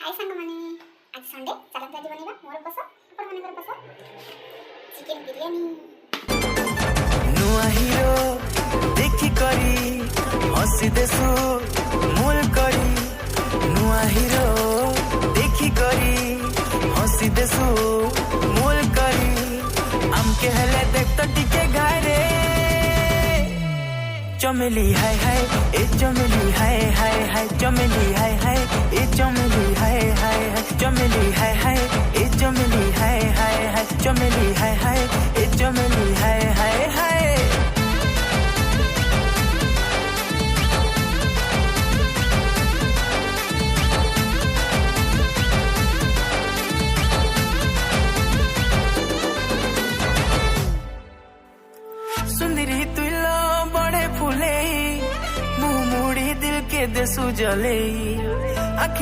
हाय सांग माने आज संडे चला तो आज बनेगा मोर पसंद आपण माने पसंद चिकन बिरयानी नुआ हीरो देखी करी हसी देसु मूल करी नुआ हीरो देखी करी हसी देसु मूल करी आमके हेले देख तो टिके घारे चमेली हाय हाय ए चमेली हाय हाय हाय चमेली हाय हाय ए चमेली हाय हाय हाय चमेली हाय हाय ए चमेली हाय हाय हाय चमेली हाय हाय ए चमेली हाय हाय हाय सुंदरी तुला बड़े फूले मुंह मुड़ी दिल के देसु जले आखी